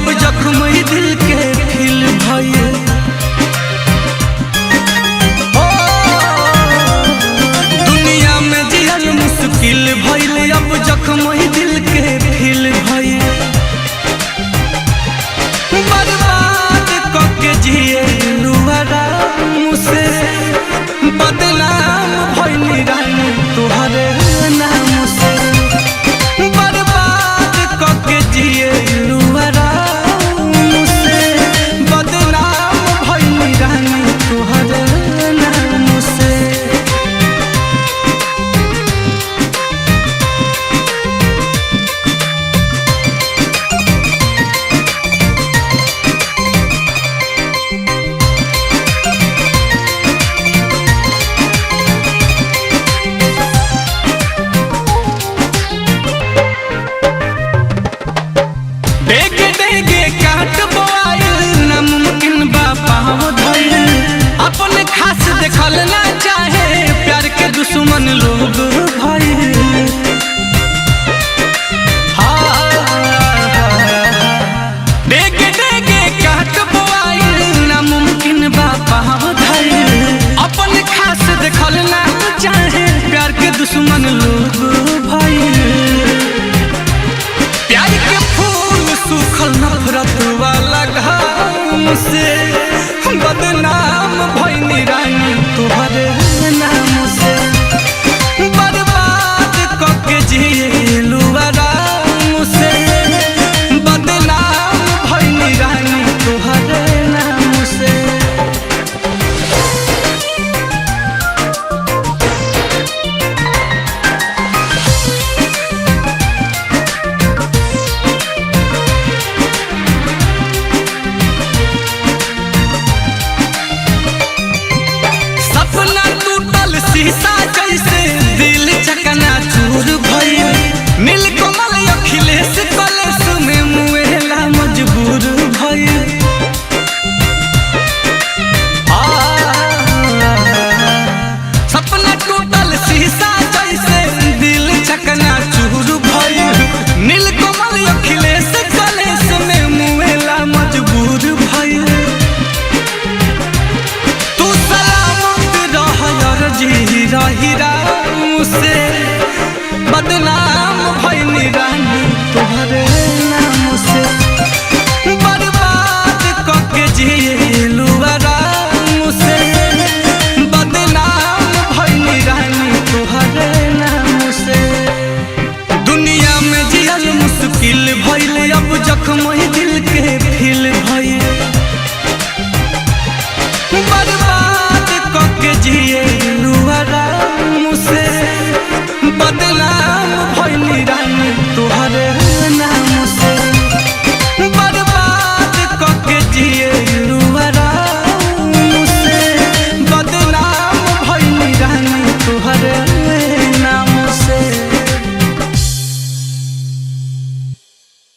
अब जख्म दिल के खिल भइल। दुनिया में जियल मुश्किल भइल, अब जख्म दिल के खिल भइल। बर्बाद करके जिए आराम से, बदनाम भइल रानी तुहरे नाम से। बर्बाद करके जिए आराम से, बदनाम भइल रानी तुहरे नाम से। अपने खास देखल ना चाहे, प्यार के दुश्मन लोग भइल। डेगे डेगे काट बोआइल, नामुमकिन बा पाँव धइल। अपने खास देखल ना चाहे, प्यार के दुश्मन लोग भइल। प्यार के फूल सूखल नफरत वाला घाम से, बदनाम भइल रानी तुहरे नाम से। बर्बाद करके जियल आराम से, बदनाम भइल रानी तुहरे नाम से। शीशा जैसे दिल चकना चूर भइल। नीलकमल अखिलेश कलेश में मुएला मजबूर भइल। सपना टूटल शीशा जैसे दिल चकना चूर भइल। नीलकमल अखिलेश कलेश में मुएला मजबूर भइल। तू सलामत रह जी रही राम से, बदनाम भइल रानी तुहरे नाम से। बर्बाद करके जियल आराम से, बदनाम भइल रानी तुहरे नाम से। दुनिया में जियल मुश्किल भइल, अब जख्म